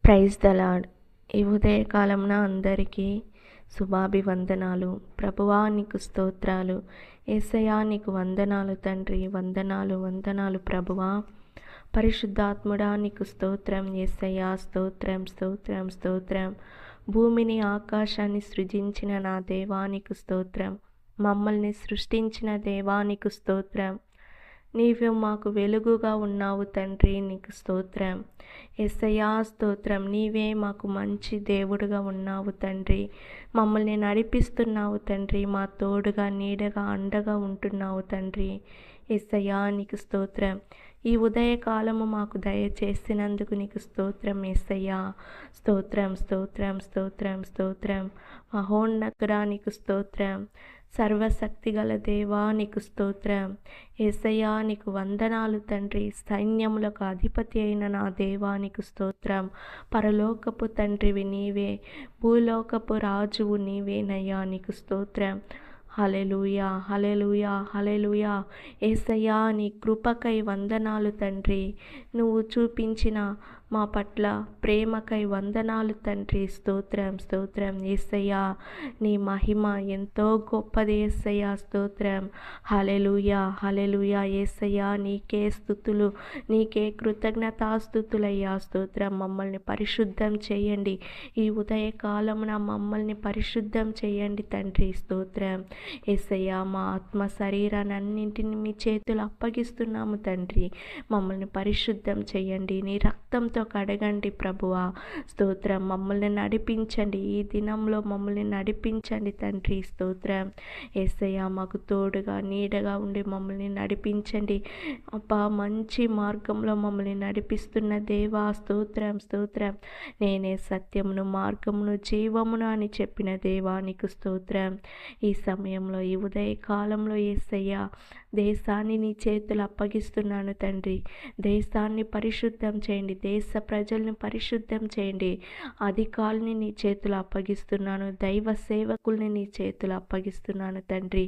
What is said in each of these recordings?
Praise the lord. ఈ ఉదయకాలమున అందరికీ శుభాభివందనాలు. ప్రభువా నీకు స్తోత్రాలు. యేసయ్యా నీకు వందనాలు తండ్రి. వందనాలు ప్రభువా. పరిశుద్ధాత్ముడా నీకు స్తోత్రం యేసయ్యా. స్తోత్రం స్తోత్రం స్తోత్రం. భూమిని ఆకాశాన్ని సృజించిన నా దేవానికి స్తోత్రం. మమ్మల్ని సృష్టించిన దేవానికి స్తోత్రం. నీవు మాకు వెలుగుగా ఉన్నావు తండ్రి, నీకు స్తోత్రం. యేసయ్యా స్తోత్రం. నీవే మాకు మంచి దేవుడుగా ఉన్నావు తండ్రి. మమ్మల్ని నడిపిస్తున్నావు తండ్రి. మా తోడుగా నీడగా అండగా ఉంటున్నావు తండ్రి. యేసయ్యా నీకు స్తోత్రం. ఈ ఉదయకాలము మాకు దయచేసినందుకు నీకు స్తోత్రం యేసయ్యా. స్తోత్రం స్తోత్రం స్తోత్రం స్తోత్రం. మహోన్నతుడా నీకు స్తోత్రం. సర్వశక్తిగల దేవా నీకు స్తోత్రం. యేసయ్యా నీకు వందనాలు తండ్రి. సైన్యములకు అధిపతి అయిన నా దేవా నీకు స్తోత్రం. పరలోకపు తండ్రివి నీవే, భూలోకపు రాజువు నీవేనయ్యా. నీకు స్తోత్రం. హల్లెలూయా హల్లెలూయా హల్లెలూయా. యేసయ్యా నీ కృపకై వందనాలు తండ్రి. నువ్వు చూపించిన మా పట్ల ప్రేమకై వందనాలు తండ్రి. స్తోత్రం స్తోత్రం. యేసయ్యా నీ మహిమ ఎంతో గొప్పది యేసయ్యా. స్తోత్రం. హల్లెలూయా హల్లెలూయా. యేసయ్యా నీకే స్తుతులు, నీకే కృతజ్ఞతాస్తుతులయ్యా. స్తోత్రం. మమ్మల్ని పరిశుద్ధం చేయండి. ఈ ఉదయకాలమున మమ్మల్ని పరిశుద్ధం చేయండి తండ్రి. స్తోత్రం. యేసయ్యా మా ఆత్మ శరీరాన్నింటిని మీ చేతులు అప్పగిస్తున్నాము తండ్రి. మమ్మల్ని పరిశుద్ధం చేయండి. నీ రక్తంతో కడగండి ప్రభువా. స్తోత్రం. మమ్మల్ని నడిపించండి. ఈ దినంలో మమ్మల్ని నడిపించండి తండ్రి. స్తోత్రం. యేసయ్యా మాకు తోడుగా నీడగా ఉండి మమ్మల్ని నడిపించండి అబ్బా. మంచి మార్గంలో మమ్మల్ని నడిపిస్తున్న దేవా స్తోత్రం స్తోత్రం. నేనే సత్యమును మార్గమును జీవమును అని చెప్పిన దేవా నీకు స్తోత్రం. ఈ సమయంలో ఈ ఉదయకాలంలో యేసయ్యా దేశాన్ని నీ చేతులు అప్పగిస్తున్నాను తండ్రి. దేశాన్ని పరిశుద్ధం చేయండి. దేశ ప్రజల్ని పరిశుద్ధం చేయండి. అధికారుల్ని నీ చేతులు అప్పగిస్తున్నాను. దైవ సేవకుల్ని నీ చేతులు అప్పగిస్తున్నాను తండ్రి.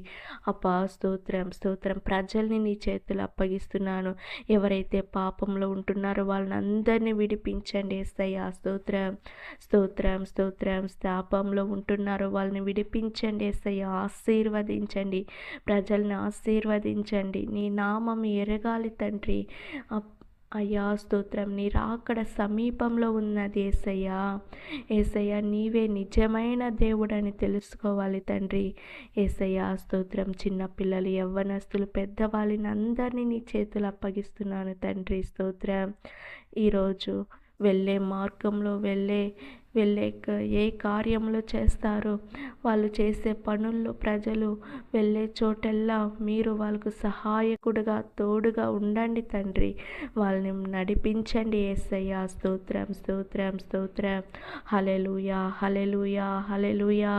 అబ్బా స్తోత్రం స్తోత్రం. ప్రజల్ని నీ చేతులు అప్పగిస్తున్నాను. ఎవరైతే పాపంలో ఉంటున్నారో వాళ్ళని అందరినీ విడిపించండి యేసయ్యా. స్తోత్రం స్తోత్రం స్తోత్రం. శాపంలో ఉంటున్నారో వాళ్ళని విడిపించండి యేసయ్యా. ఆశీర్వదించండి. ప్రజల్ని ఆశీర్వదించండి. నీ నామం ఎరగాలి తండ్రి. అయ్యా స్తోత్రం. నీ రాకడ సమీపంలో ఉన్నది యేసయ్యా. యేసయ్యా నీవే నిజమైన దేవుడని తెలుసుకోవాలి తండ్రి. యేసయ్యా స్తోత్రం. చిన్నపిల్లలు, యవ్వనస్తులు, పెద్దవాళ్ళని అందరినీ నీ చేతులు అప్పగిస్తున్నాను తండ్రి. స్తోత్రం. ఈరోజు వెళ్ళే మార్గంలో వెళ్ళే ఏ కార్యంలో చేస్తారో వాళ్ళు చేసే పనుల్లో ప్రజలు వెళ్ళే చోటల్లా మీరు వాళ్ళకు సహాయకుడుగా తోడుగా ఉండండి తండ్రి. వాళ్ళని నడిపించండి యేసయ్యా. స్తోత్రం స్తోత్రం స్తోత్రం. హల్లెలూయా హల్లెలూయా హల్లెలూయా.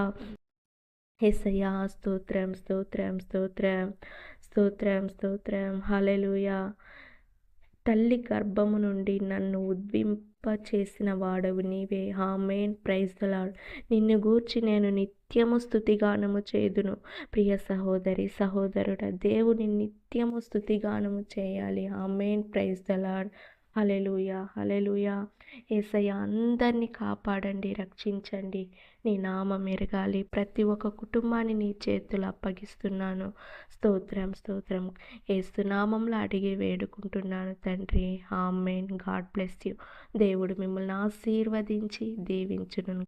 యేసయ్యా స్తోత్రం స్తోత్రం స్తోత్రం స్తోత్రం స్తోత్రం. హల్లెలూయా. తల్లి గర్భము నుండి నన్ను చేసిన వాడవు నీవే. ఆమేన్. Praise the Lord. నిన్ను గూర్చి నేను నిత్యము స్తుతిగానము చేయుదును. ప్రియ సహోదరి సహోదరుడ, దేవుని నిత్యము స్తుతిగానము చేయాలి. ఆమేన్. Praise the Lord. హల్లెలూయా హల్లెలూయా. యేసయ్యా అందరినీ కాపాడండి, రక్షించండి. నీ నామం ఎరగాలి. ప్రతి ఒక్క కుటుంబాన్ని నీ చేతులు అప్పగిస్తున్నాను. స్తోత్రం స్తోత్రం. యేసు నామంలో అడిగి వేడుకుంటున్నాను తండ్రి. ఆమేన్. God bless you. దేవుడు మిమ్మల్ని ఆశీర్వదించి దీవించును.